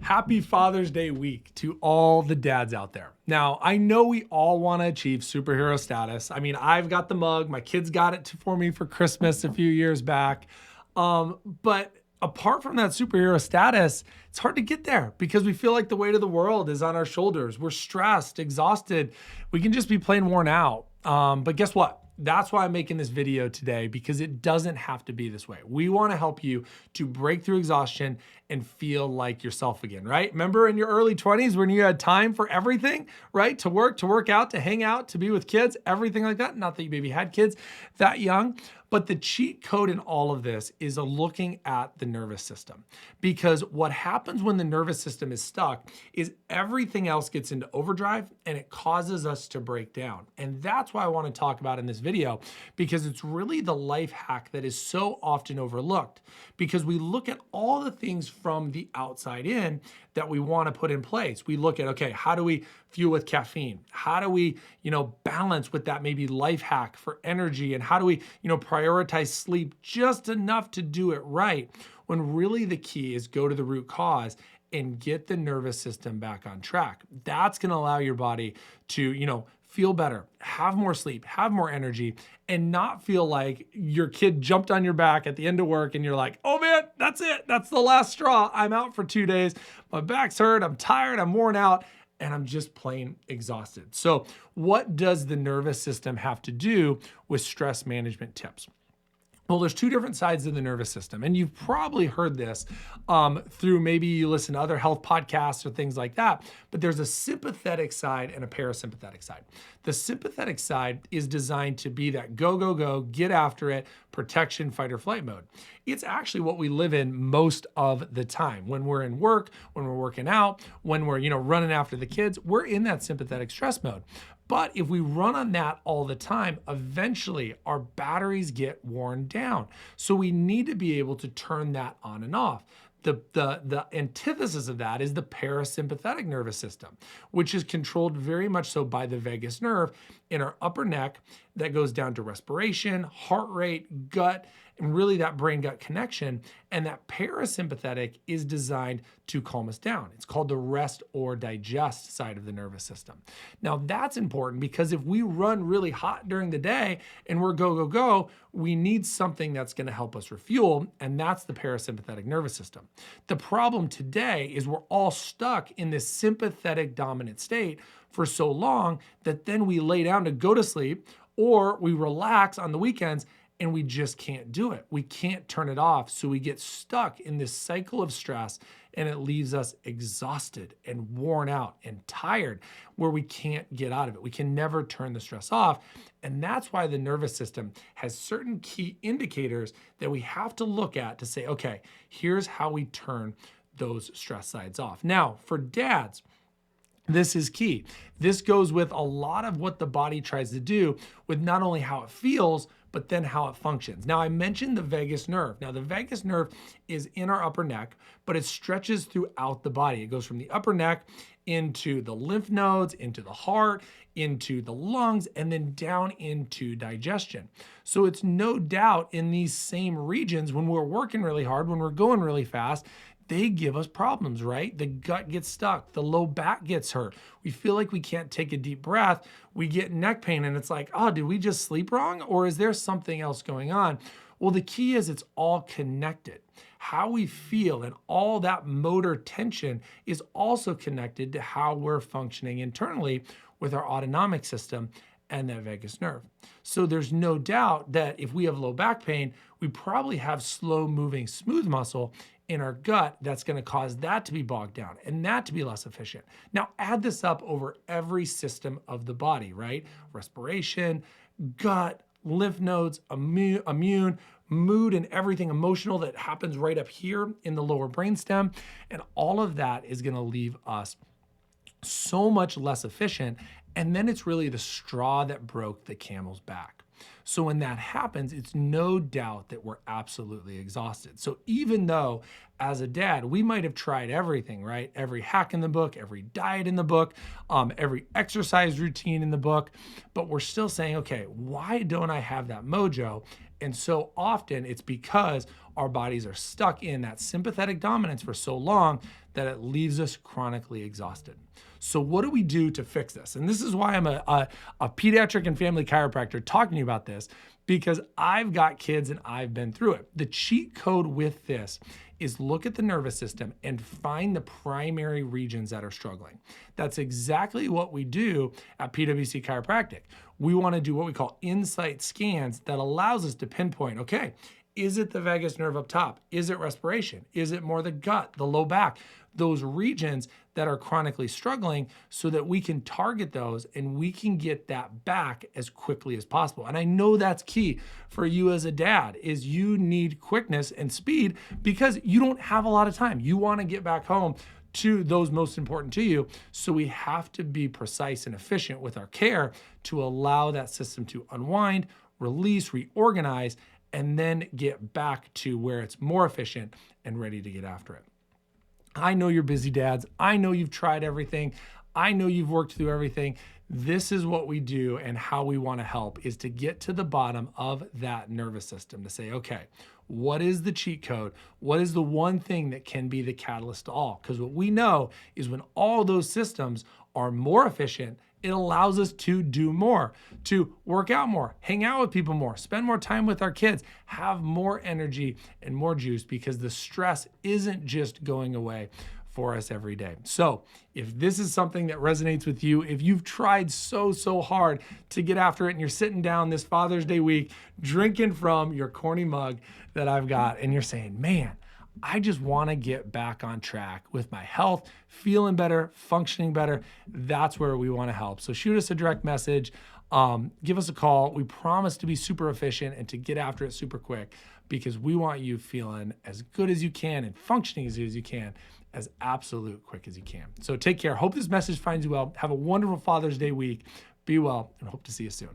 Happy Father's Day week to all the dads out there. Now, I know we all want to achieve superhero status. I mean, I've got the mug. My kids got it for me for Christmas a few years back. But apart from that superhero status, it's hard to get there because we feel like the weight of the world is on our shoulders. We're stressed, exhausted. We can just be plain worn out. But guess what? That's why I'm making this video today, because it doesn't have to be this way. We want to help you to break through exhaustion and feel like yourself again, right? Remember in your early 20s when you had time for everything, right? To work out, to hang out, to be with kids, everything like that. Not that you maybe had kids that young, but the cheat code in all of this is looking at the nervous system. Because what happens when the nervous system is stuck is everything else gets into overdrive and it causes us to break down. And that's why I want to talk about in this video, because it's really the life hack that is so often overlooked. Because we look at all the things from the outside in that we want to put in place. We look at, okay, how do we fuel with caffeine? How do we, balance with that maybe life hack for energy? And how do we, prioritize sleep just enough to do it right? When really the key is go to the root cause and get the nervous system back on track. That's going to allow your body to, feel better, have more sleep, have more energy, and not feel like your kid jumped on your back at the end of work and you're like, oh man, that's it. That's the last straw. I'm out for 2 days. My back's hurt. I'm tired. I'm worn out. And I'm just plain exhausted. So what does the nervous system have to do with stress management tips? Well, there's two different sides of the nervous system. And you've probably heard this through maybe you listen to other health podcasts or things like that. But there's a sympathetic side and a parasympathetic side. The sympathetic side is designed to be that go, go, go, get after it, protection, fight or flight mode. It's actually what we live in most of the time. When we're in work, when we're working out, when we're running after the kids, we're in that sympathetic stress mode. But if we run on that all the time, eventually our batteries get worn down. So we need to be able to turn that on and off. The antithesis of that is the parasympathetic nervous system, which is controlled very much so by the vagus nerve in our upper neck that goes down to respiration, heart rate, gut, and really that brain-gut connection. And that parasympathetic is designed to calm us down. It's called the rest or digest side of the nervous system. Now that's important because if we run really hot during the day and we're go, go, go, we need something that's going to help us refuel, and that's the parasympathetic nervous system. The problem today is we're all stuck in this sympathetic dominant state for so long that then we lay down to go to sleep or we relax on the weekends and we just can't do it. We can't turn it off. So we get stuck in this cycle of stress and it leaves us exhausted and worn out and tired where we can't get out of it. We can never turn the stress off. And that's why the nervous system has certain key indicators that we have to look at to say, okay, here's how we turn those stress sides off. Now, for dads, this is key. This goes with a lot of what the body tries to do with not only how it feels, but then how it functions. Now, I mentioned the vagus nerve. Now, the vagus nerve is in our upper neck, but it stretches throughout the body. It goes from the upper neck into the lymph nodes, into the heart, into the lungs, and then down into digestion. So it's no doubt in these same regions when we're working really hard, when we're going really fast, they give us problems, right? The gut gets stuck, the low back gets hurt. We feel like we can't take a deep breath. We get neck pain and it's like, oh, did we just sleep wrong? Or is there something else going on? Well, the key is it's all connected. How we feel and all that motor tension is also connected to how we're functioning internally with our autonomic system and that vagus nerve. So there's no doubt that if we have low back pain, we probably have slow moving smooth muscle in our gut that's going to cause that to be bogged down and that to be less efficient. Now add this up over every system of the body, right? Respiration, gut, lymph nodes, immune, mood, and everything emotional that happens right up here in the lower brainstem. And all of that is going to leave us so much less efficient. And then it's really the straw that broke the camel's back. So when that happens, it's no doubt that we're absolutely exhausted. So even though as a dad, we might have tried everything, right? Every hack in the book, every diet in the book, every exercise routine in the book, but we're still saying, okay, why don't I have that mojo? And so often it's because our bodies are stuck in that sympathetic dominance for so long that it leaves us chronically exhausted. So what do we do to fix this? And this is why I'm a pediatric and family chiropractor talking to you about this, because I've got kids and I've been through it. The cheat code with this is look at the nervous system and find the primary regions that are struggling. That's exactly what we do at PwC Chiropractic. We want to do what we call INSiGHT scans that allows us to pinpoint, okay, is it the vagus nerve up top? Is it respiration? Is it more the gut, the low back? Those regions that are chronically struggling, so that we can target those and we can get that back as quickly as possible. And I know that's key for you as a dad, is you need quickness and speed because you don't have a lot of time. You want to get back home to those most important to you. So we have to be precise and efficient with our care to allow that system to unwind, release, reorganize, and then get back to where it's more efficient and ready to get after it. I know you're busy dads. I know you've tried everything. I know you've worked through everything. This is what we do, and how we want to help is to get to the bottom of that nervous system to say, okay, what is the cheat code? What is the one thing that can be the catalyst to all? Because what we know is when all those systems are more efficient, it allows us to do more, to work out more, hang out with people more, spend more time with our kids, have more energy and more juice, because the stress isn't just going away for us every day. So if this is something that resonates with you, if you've tried so hard to get after it and you're sitting down this Father's Day week, drinking from your corny mug that I've got, and you're saying, man, I just want to get back on track with my health, feeling better, functioning better. That's where we want to help. So shoot us a direct message, give us a call. We promise to be super efficient and to get after it super quick, because we want you feeling as good as you can and functioning as good as you can, as absolute quick as you can. So take care. Hope this message finds you well. Have a wonderful Father's Day week. Be well, and hope to see you soon.